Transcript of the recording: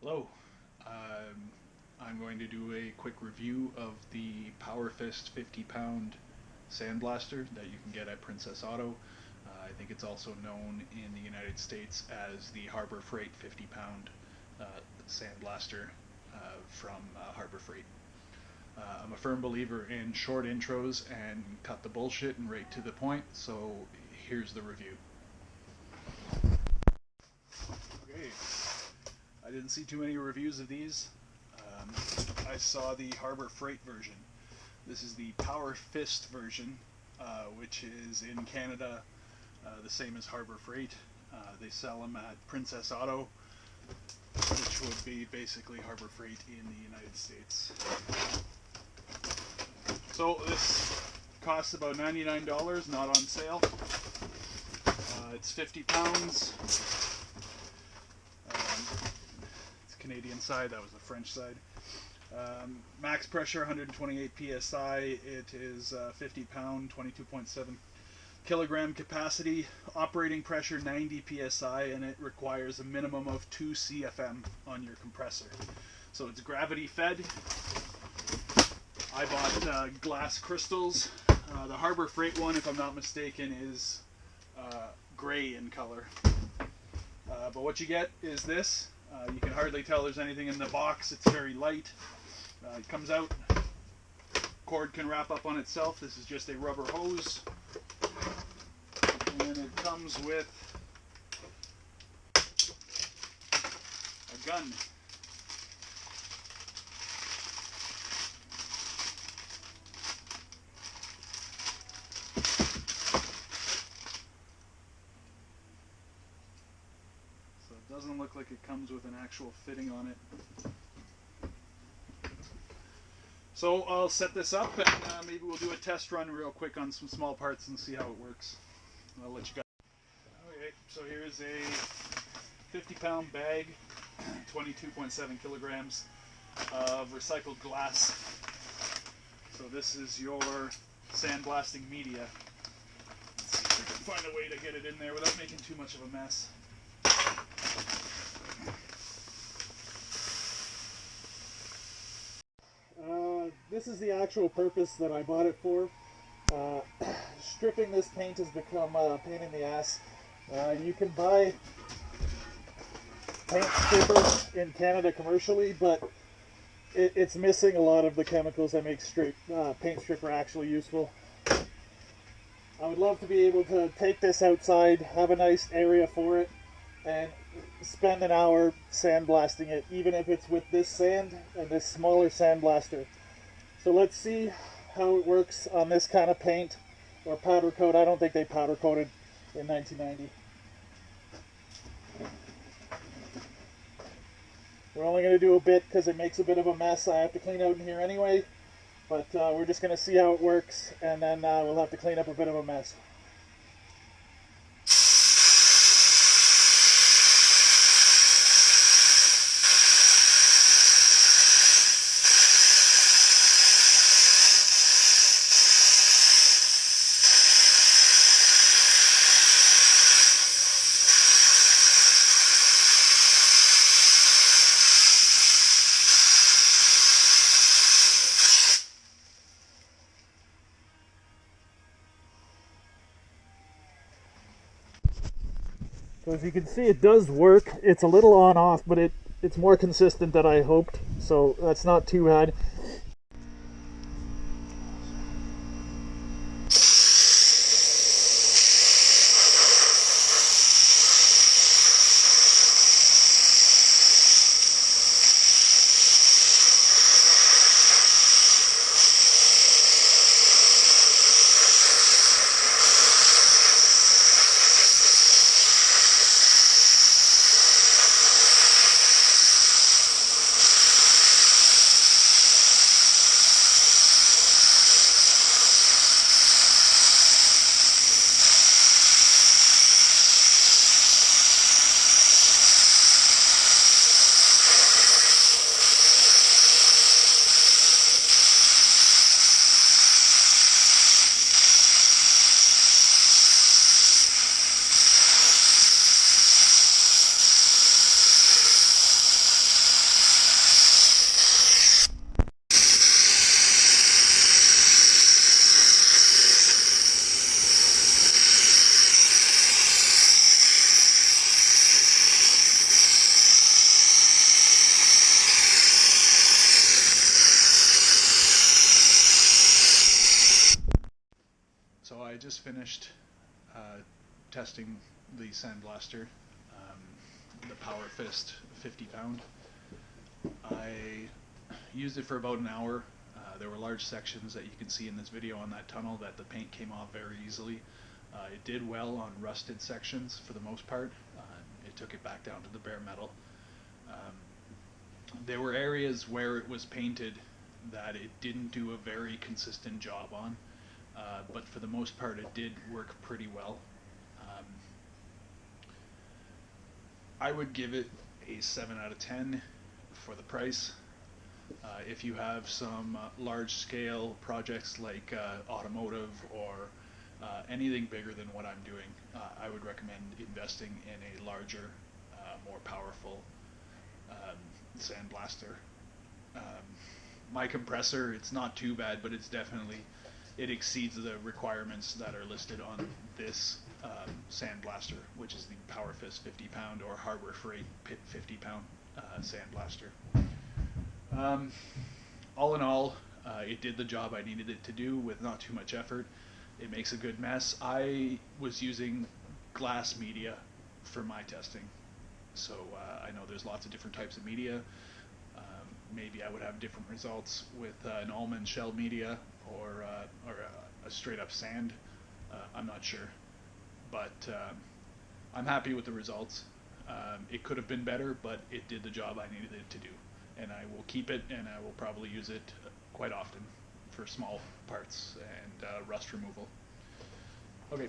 Hello. I'm going to do a quick review of the PowerFist 50-pound Sandblaster that you can get at Princess Auto. I think it's also known in the United States as the Harbor Freight 50-pound uh, Sandblaster from Harbor Freight. I'm a firm believer in short intros and cut the bullshit and right to the point, so here's the review. Okay, I didn't see too many reviews of these. Um, I saw the Harbor Freight version. This is the Power Fist version, which is in Canada the same as Harbor Freight. They sell them at Princess Auto, which would be basically Harbor Freight in the United States. So this costs about $99, not on sale. It's 50 pounds. It's Canadian side, that was the French side. Max pressure 128 psi. It is 50 pound, 22.7 kilogram capacity. Operating pressure 90 psi, and it requires a minimum of 2 CFM on your compressor. So it's gravity fed. I bought glass crystals. The Harbor Freight one, if I'm not mistaken, is gray in color. But what you get is this. You can hardly tell there's anything in the box. It's very light. It comes out. Cord can wrap up on itself. This is just a rubber hose. And it comes with a gun. So it doesn't look like it comes with an actual fitting on it. So I'll set this up and maybe we'll do a test run real quick on some small parts and see how it works. I'll let you guys. Okay, so here's a 50-pound bag, 22.7 kilograms of recycled glass. So this is your sandblasting media. Let's see if we can find a way to get it in there without making too much of a mess. This is the actual purpose that I bought it for. Stripping this paint has become a pain in the ass. You can buy paint strippers in Canada commercially, but it's missing a lot of the chemicals that make paint stripper actually useful. I would love to be able to take this outside, have a nice area for it, and spend an hour sandblasting it, even if it's with this sand and this smaller sandblaster. So let's see how it works on this kind of paint or powder coat. I don't think they powder coated in 1990. We're only going to do a bit because it makes a bit of a mess. I have to clean out in here anyway, but we're just going to see how it works, and then we'll have to clean up a bit of a mess. So as you can see, it does work. It's a little on off, but it's more consistent than I hoped, so that's not too bad. just finished testing the Sandblaster, the PowerFist 50 lbs. I used it for about an hour. There were large sections that you can see in this video on that tunnel that the paint came off very easily. It did well on rusted sections for the most part. It took it back down to the bare metal. There were areas where it was painted that it didn't do a very consistent job on, but for the most part it did work pretty well. I would give it a 7 out of 10 for the price. If you have some large scale projects like automotive or anything bigger than what I'm doing, I would recommend investing in a larger, more powerful Sandblaster. My compressor, it's not too bad, but it exceeds the requirements that are listed on this Sandblaster, which is the PowerFist 50 lbs or Harbor Freight 50 lbs Sandblaster. All in all, it did the job I needed it to do with not too much effort. It makes a good mess. I was using glass media for my testing, so I know there's lots of different types of media. Maybe I would have different results with an almond shell media or a straight up sand. I'm not sure, but I'm happy with the results. It could have been better, but it did the job I needed it to do, and I will keep it, and I will probably use it quite often for small parts and rust removal. Okay.